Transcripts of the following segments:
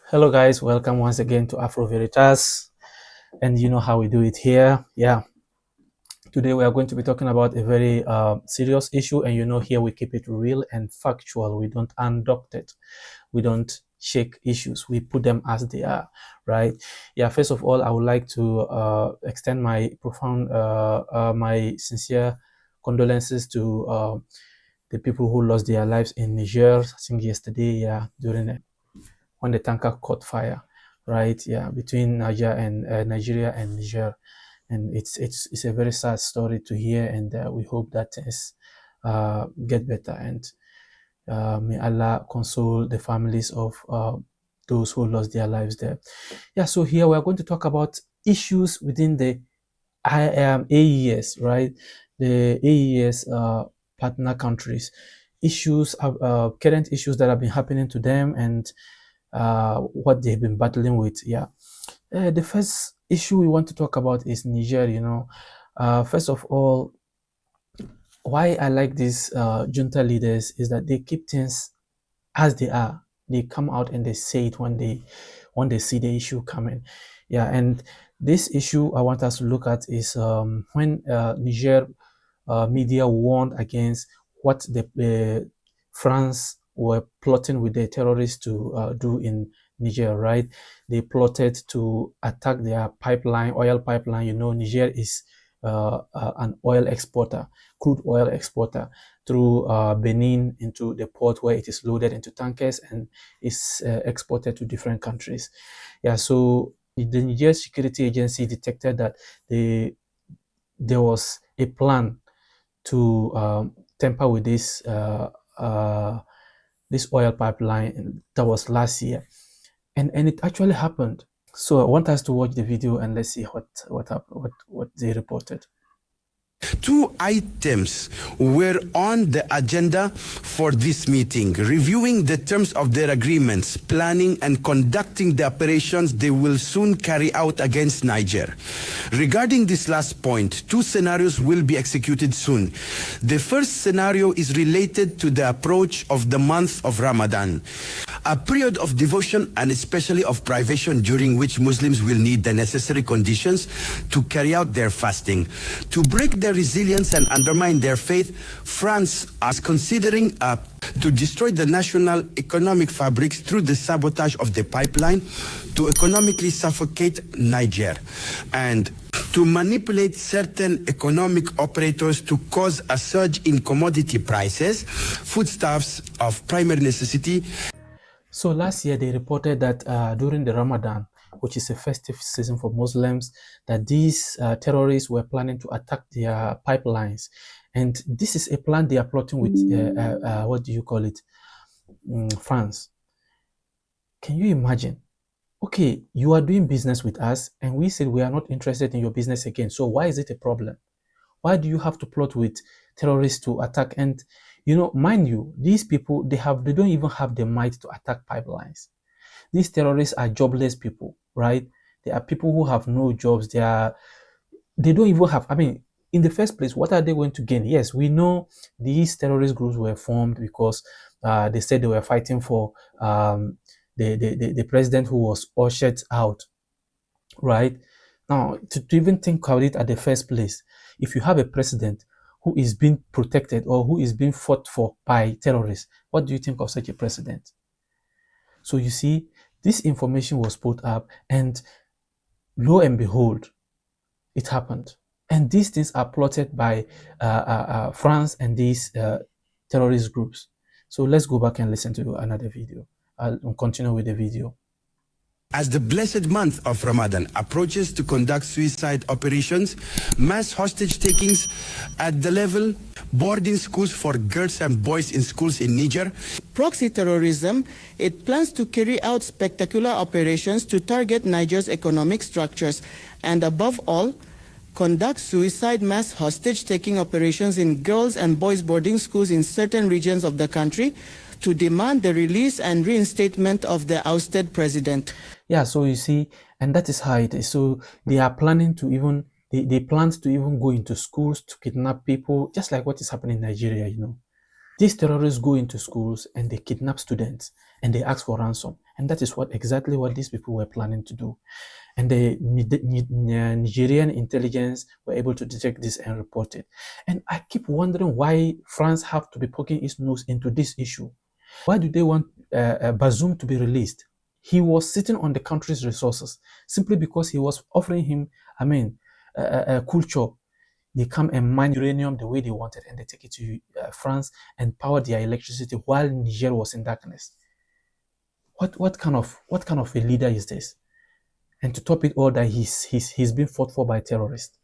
Hello guys, welcome once again to Afroveritas, and you know how we do it here. Today we are going to be talking about a very serious issue, and here we keep it real and factual. We don't undoct it, we don't shake issues, we put them as they are, right? First of all, I would like to extend my profound my sincere condolences to the people who lost their lives in Niger. I think yesterday, during when the tanker caught fire, right? Between Nigeria and Niger, and it's a very sad story to hear, and we hope that things get better, and may Allah console the families of those who lost their lives there. So here we are going to talk about issues within the AES, right? The AES partner countries, current issues that have been happening to them, and what they've been battling with. The first issue we want to talk about is Niger. First of all, why I like these junta leaders is that they keep things as they are. They come out and they say it when they see the issue coming. And this issue I want us to look at is when Niger media warned against what the France were plotting with the terrorists to do in Niger, right? They plotted to attack their oil pipeline. Niger is an oil exporter, crude oil exporter, through Benin into the port where it is loaded into tankers and is exported to different countries. So the Niger Security Agency detected that there was a plan to tamper with this oil pipeline. That was last year, and it actually happened. So I want us to watch the video and let's see what they reported. Two items were on the agenda for this meeting: reviewing the terms of their agreements, planning and conducting the operations they will soon carry out against Niger. Regarding this last point, two scenarios will be executed soon. The first scenario is related to the approach of the month of Ramadan, a period of devotion and especially of privation during which Muslims will need the necessary conditions to carry out their fasting. To break their resilience and undermine their faith, France is considering to destroy the national economic fabrics through the sabotage of the pipeline, to economically suffocate Niger, and to manipulate certain economic operators to cause a surge in commodity prices, foodstuffs of primary necessity. So last year they reported that during the Ramadan, which is a festive season for Muslims, that these terrorists were planning to attack their pipelines. And this is a plan they are plotting with, what do you call it, France. Can you imagine? Okay, you are doing business with us, and we said we are not interested in your business again. So why is it a problem? Why do you have to plot with terrorists to attack? And mind you, these people, they don't even have the might to attack pipelines. These terrorists are jobless people, right? They are people who have no jobs. They don't even have, in the first place, what are they going to gain? Yes, we know these terrorist groups were formed because they said they were fighting for the president who was ushered out, right? Now, to even think about it at the first place, if you have a president who is being protected or who is being fought for by terrorists, what do you think of such a president? So you see, this information was put up, and lo and behold, it happened. And these things are plotted by France and these terrorist groups. So let's go back and listen to another video. I'll continue with the video. As the blessed month of Ramadan approaches to conduct suicide operations, mass hostage takings at the level, boarding schools for girls and boys in schools in Niger. Proxy terrorism, it plans to carry out spectacular operations to target Niger's economic structures and, above all, conduct suicide mass hostage-taking operations in girls and boys boarding schools in certain regions of the country to demand the release and reinstatement of the ousted president. So you see, and that is how it is. So they are planning to even, they planned to even go into schools to kidnap people, just like what is happening in Nigeria, These terrorists go into schools and they kidnap students and they ask for ransom. And that is exactly what these people were planning to do. And the Nigerian intelligence were able to detect this and report it. And I keep wondering why France have to be poking its nose into this issue. Why do they want Bazoum to be released? He was sitting on the country's resources simply because he was offering him, a cool job. They come and mine uranium the way they wanted, and they take it to France and power their electricity while Niger was in darkness. What kind of a leader is this? And to top it all, that he's been fought for by terrorists.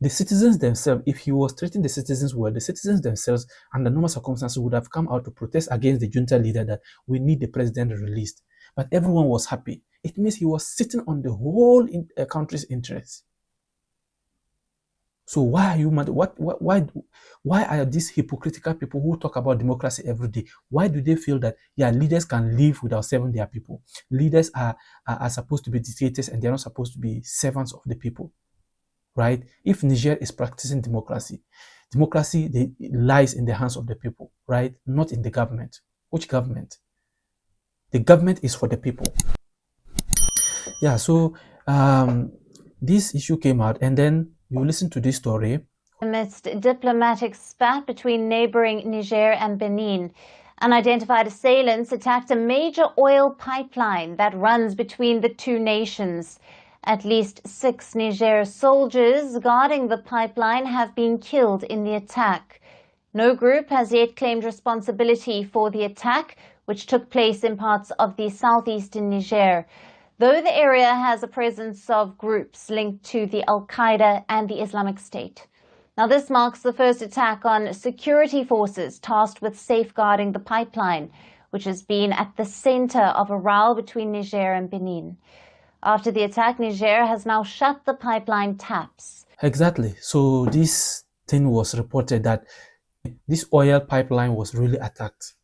The citizens themselves, if he was treating the citizens well, the citizens themselves, under normal circumstances, would have come out to protest against the junta leader that we need the president released. But everyone was happy. It means he was sitting on the whole country's interest. So why are you mad? Why are these hypocritical people who talk about democracy every day? Why do they feel that leaders can live without serving their people? Leaders are supposed to be dictators, and they're not supposed to be servants of the people, right? If Niger is practicing democracy lies in the hands of the people, right? Not in the government. Which government? The government is for the people. Yeah. So this issue came out, and then you listen to this story. Amidst diplomatic spat between neighboring Niger and Benin, unidentified assailants attacked a major oil pipeline that runs between the two nations. At least 6 Niger soldiers guarding the pipeline have been killed in the attack. No group has yet claimed responsibility for the attack, which took place in parts of the southeastern Niger, though the area has a presence of groups linked to the Al-Qaeda and the Islamic State. Now, this marks the first attack on security forces tasked with safeguarding the pipeline, which has been at the center of a row between Niger and Benin. After the attack, Niger has now shut the pipeline taps. Exactly. So this thing was reported that this oil pipeline was really attacked.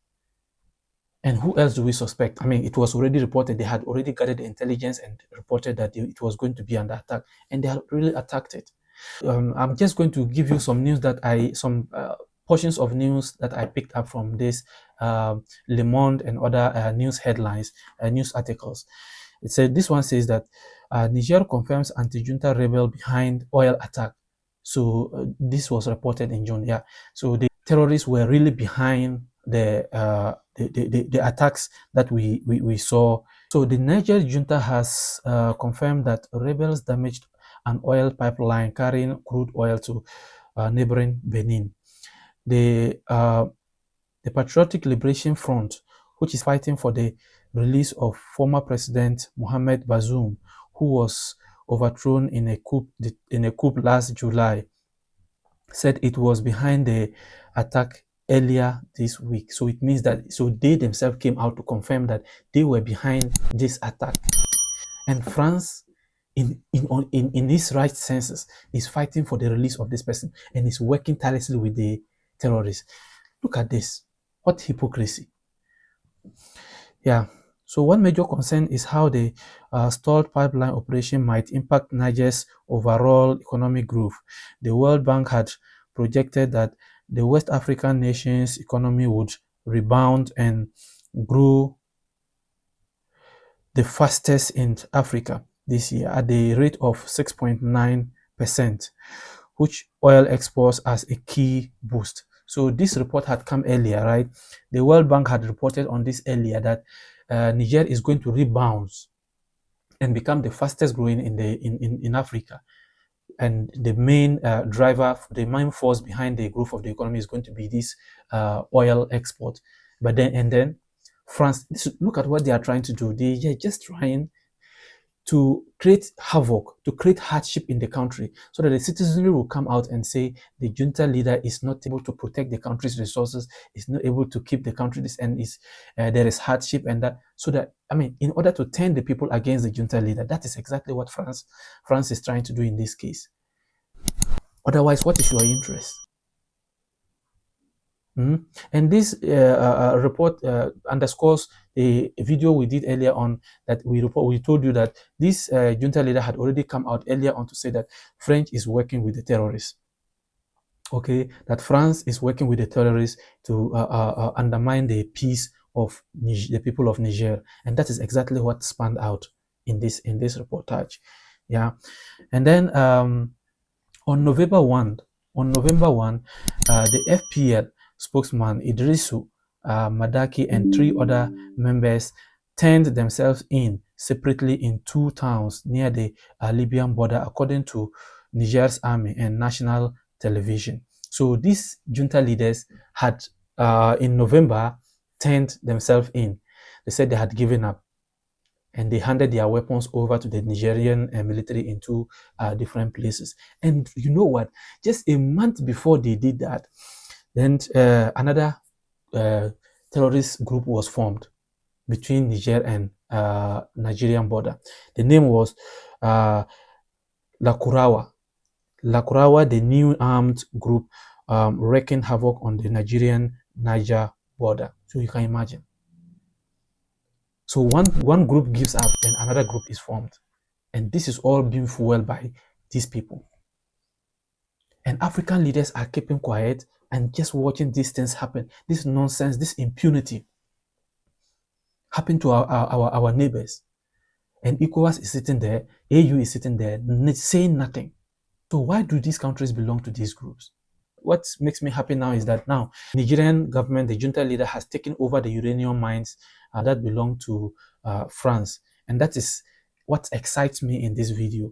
And who else do we suspect? It was already reported. They had already gathered the intelligence and reported that it was going to be under attack, and they had really attacked it. I'm just going to give you some news portions of news that I picked up from this Le Monde and other news headlines, news articles. This one says that Niger confirms anti-junta rebel behind oil attack. So this was reported in June. Yeah. So the terrorists were really behind the attacks that we saw. So the Niger junta has confirmed that rebels damaged an oil pipeline carrying crude oil to neighboring Benin. The Patriotic Liberation Front, which is fighting for the release of former President Mohamed Bazoum, who was overthrown in a coup last July, said it was behind the attack earlier this week. So it means that they themselves came out to confirm that they were behind this attack. And France, in its right senses, is fighting for the release of this person and is working tirelessly with the terrorists. Look at this. What hypocrisy. Yeah. So one major concern is how the stalled pipeline operation might impact Niger's overall economic growth. The World Bank had projected that the West African nation's economy would rebound and grow the fastest in Africa this year at the rate of 6.9%, which oil exports as a key boost. So this report had come earlier, right? The World Bank had reported on this earlier that Niger is going to rebound and become the fastest growing in Africa. And the main driver, the main force behind the growth of the economy is going to be this oil export. But then France, look at what they are trying to do. They are just trying to create havoc, to create hardship in the country, so that the citizenry will come out and say the junta leader is not able to protect the country's resources, is not able to keep the country this, and there is hardship, and that, so that, in order to turn the people against the junta leader. That is exactly what France is trying to do in this case. Otherwise, what is your interest? And this report underscores a video we did earlier on, that we told you that this junta leader had already come out earlier on to say that France is working with the terrorists. Okay, that France is working with the terrorists to undermine the peace of the people of Niger, and that is exactly what spanned out in this reportage. Yeah, and then on November 1, the FPL spokesman Idrisu Madaki and 3 other members turned themselves in separately in 2 towns near the Libyan border, according to Niger's army and national television. So these junta leaders had, in November, turned themselves in. They said they had given up, and they handed their weapons over to the Nigerian military in 2 different places. And you know what? Just a month before they did that, then another terrorist group was formed between Niger and Nigerian border. The name was Lakurawa. Lakurawa, the new armed group, wreaking havoc on the Nigerian-Niger border. So you can imagine. So one group gives up and another group is formed. And this is all being fueled by these people. And African leaders are keeping quiet and just watching these things happen. This nonsense, this impunity happen to our neighbors. And ECOWAS is sitting there, AU is sitting there, saying nothing. So why do these countries belong to these groups? What makes me happy now is that now Nigerian government, the junta leader, has taken over the uranium mines that belong to France. And that is what excites me in this video.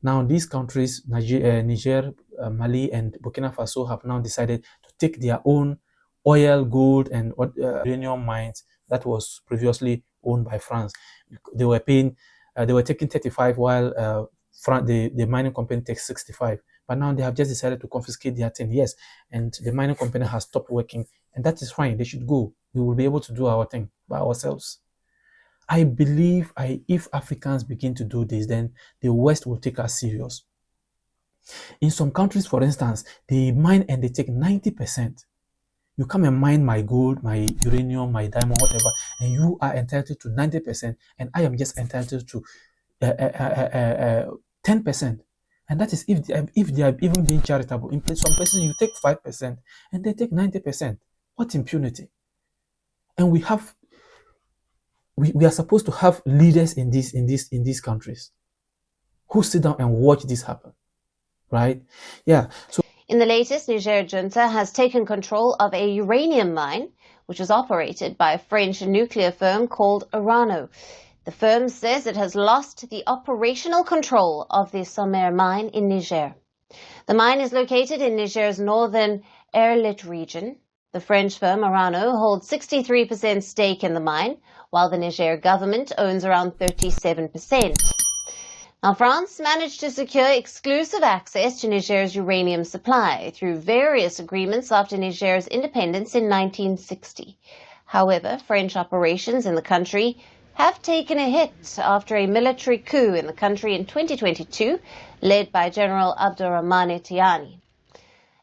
Now these countries, Niger, Mali, and Burkina Faso, have now decided to take their own oil, gold, and uranium mines that was previously owned by France. They were paying, they were taking 35, while the mining company takes 65. But now they have just decided to confiscate their 10 years, and the mining company has stopped working, and that is fine. They should go. We will be able to do our thing by ourselves. I believe if Africans begin to do this, then the West will take us serious. In some countries, for instance, they mine and they take 90%. You come and mine my gold, my uranium, my diamond, whatever, and you are entitled to 90%, and I am just entitled to 10%. And that is if they are even being charitable. In some places, you take 5% and they take 90%. What impunity? And we are supposed to have leaders in these countries who sit down and watch this happen, right? Yeah. So in the latest, Niger junta has taken control of a uranium mine, which is operated by a French nuclear firm called Uranium. The firm says it has lost the operational control of the Sommer mine in Niger. The mine is located in Niger's northern Erlit region. The French firm Uranium holds 63% stake in the mine, while the Niger government owns around 37%. Now, France managed to secure exclusive access to Niger's uranium supply through various agreements after Niger's independence in 1960. However, French operations in the country have taken a hit after a military coup in the country in 2022, led by General Abdourahmane Tiani.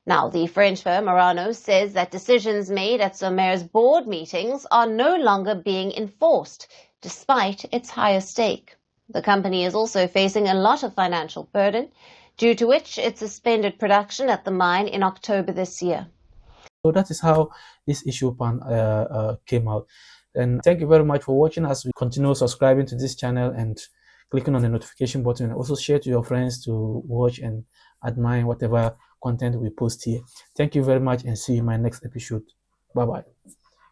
Now, the French firm Uranium says that decisions made at Sommer's board meetings are no longer being enforced, despite its higher stake. The company is also facing a lot of financial burden, due to which it suspended production at the mine in October this year. So that is how this issue came out. And thank you very much for watching us. We continue subscribing to this channel and clicking on the notification button, and also share to your friends to watch and admire whatever content we post here. Thank you very much, and see you in my next episode. Bye-bye.